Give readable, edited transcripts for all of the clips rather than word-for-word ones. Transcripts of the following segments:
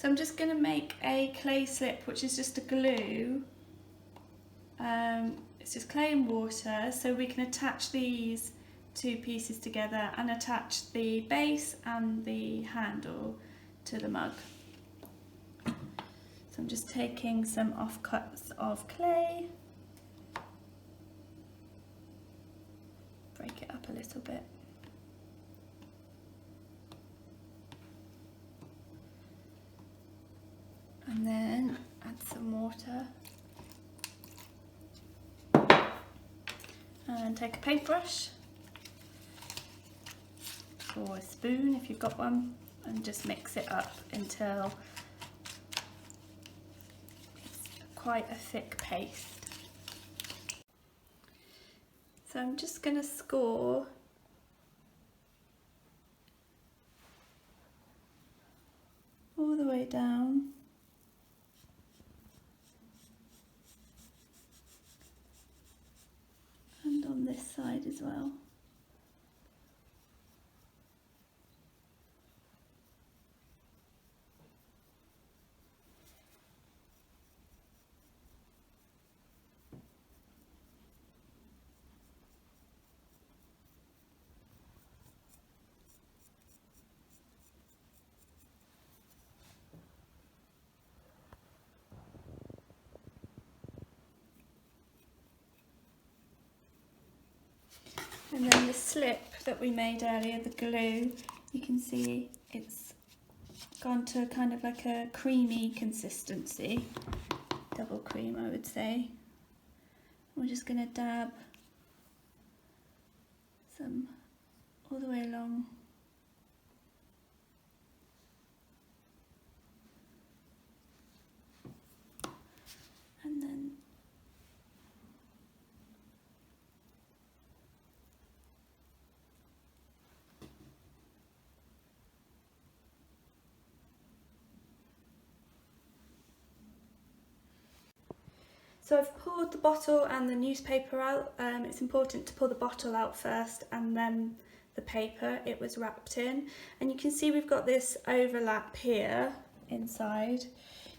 So I'm just going to make a clay slip, which is just a glue. It's just clay and water, so we can attach these two pieces together and attach the base and the handle to the mug. So I'm just taking some offcuts of clay, break it up a little bit. And then add some water. And take a paintbrush or a spoon if you've got one, and just mix it up until it's quite a thick paste. So I'm just going to score all the way down. And on this side as well. And then the slip that we made earlier, the glue, you can see it's gone to kind of like a creamy consistency, double cream I would say. We're just going to dab some all the way along. And then so I've pulled the bottle and the newspaper out. It's important to pull the bottle out first and then the paper it was wrapped in. And you can see we've got this overlap here inside.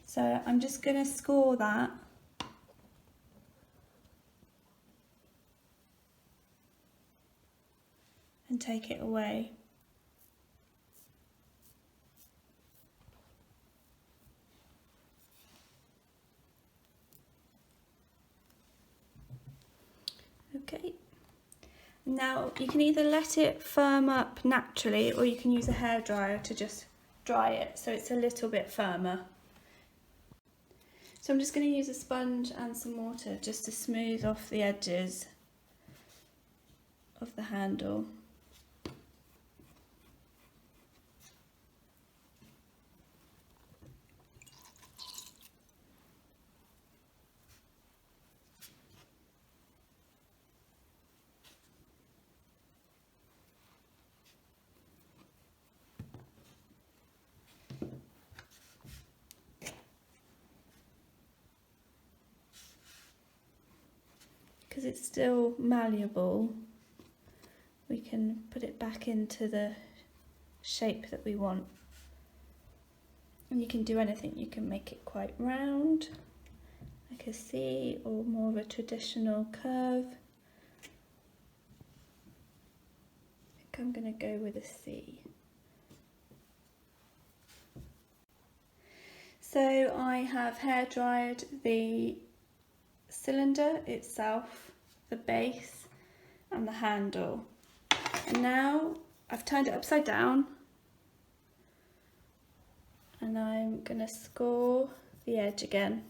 So I'm just going to score that. And take it away. Okay, now you can either let it firm up naturally or you can use a hairdryer to just dry it so it's a little bit firmer. So I'm just going to use a sponge and some water just to smooth off the edges of the handle. Because it's still malleable, we can put it back into the shape that we want. And you can do anything, you can make it quite round, like a C, or more of a traditional curve. I think I'm going to go with a C. So I have hair dried the cylinder itself, the base and the handle, and now I've turned it upside down and I'm going to score the edge again.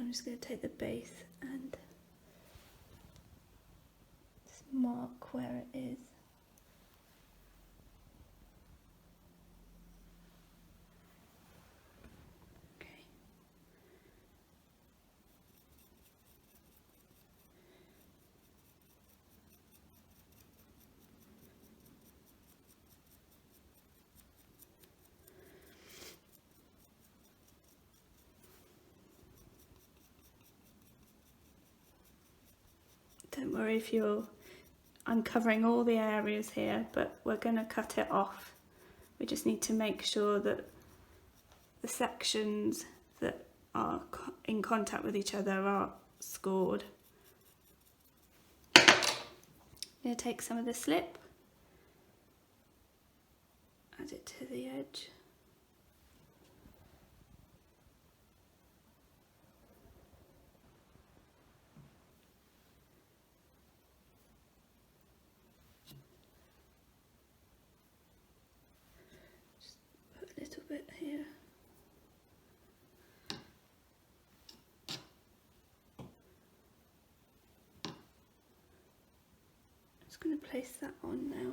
I'm just going to take the base and just mark where it is. Okay. Don't worry if I'm covering all the areas here, but we're going to cut it off. We just need to make sure that the sections that are in contact with each other are scored. I'm going to take some of the slip, add it to the edge. A little bit here. Just going to place that on now.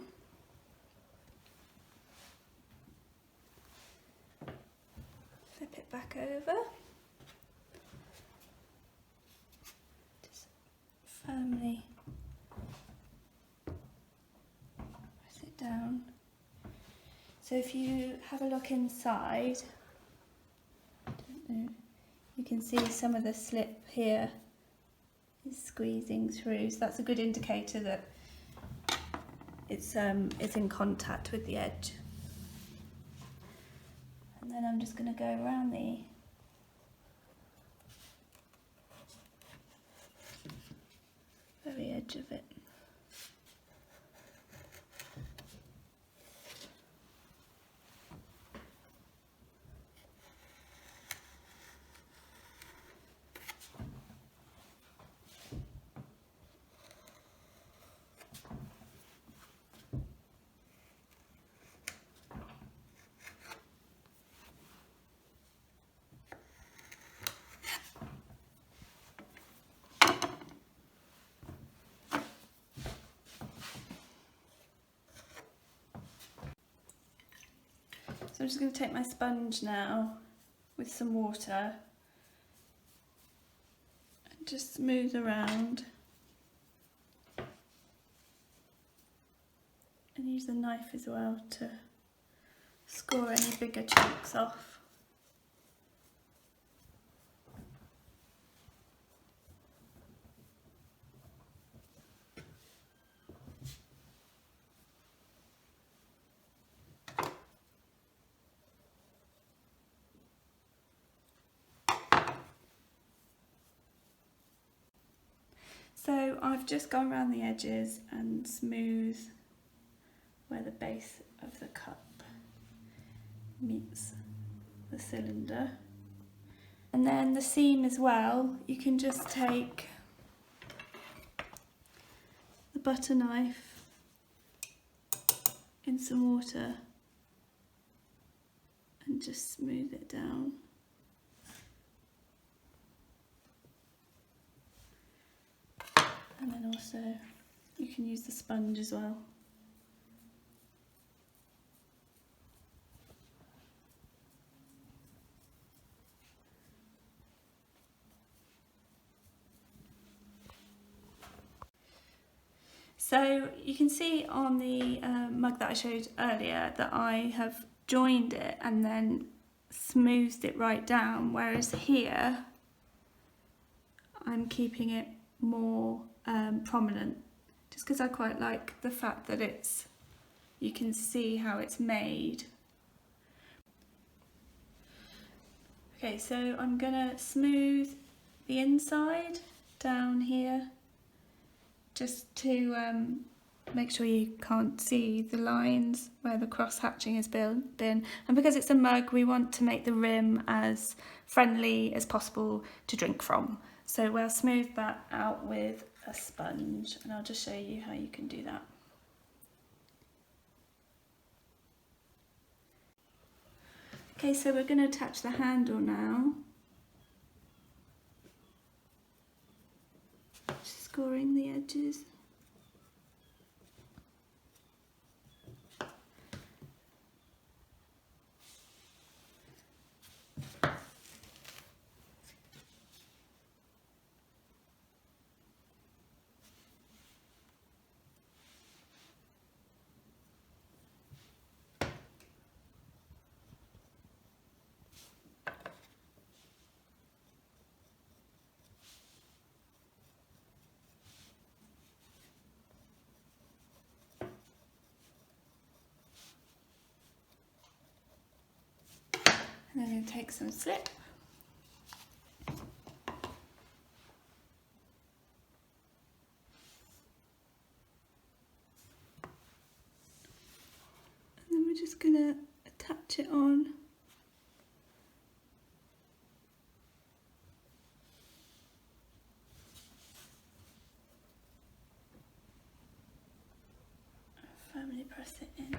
Flip it back over. Just firmly press it down. So if you have a look inside, you can see some of the slip here is squeezing through, so that's a good indicator that it's in contact with the edge. And then I'm just going to go around the very edge of it. So I'm just going to take my sponge now with some water and just smooth around and use the knife as well to score any bigger chunks off. So I've just gone around the edges and smooth where the base of the cup meets the cylinder. And then the seam as well, you can just take the butter knife in some water and just smooth it down. And then also you can use the sponge as well. So you can see on the mug that I showed earlier that I have joined it and then smoothed it right down, whereas here I'm keeping it more prominent, just because I quite like the fact that you can see how it's made. Okay, so I'm gonna smooth the inside down here just to make sure you can't see the lines where the cross hatching has been. And because it's a mug, we want to make the rim as friendly as possible to drink from. So we'll smooth that out with a sponge, and I'll just show you how you can do that. Okay, so we're going to attach the handle now. scoring the edges. And I'm going to take some slip. And then we're just going to attach it on. Firmly press it in.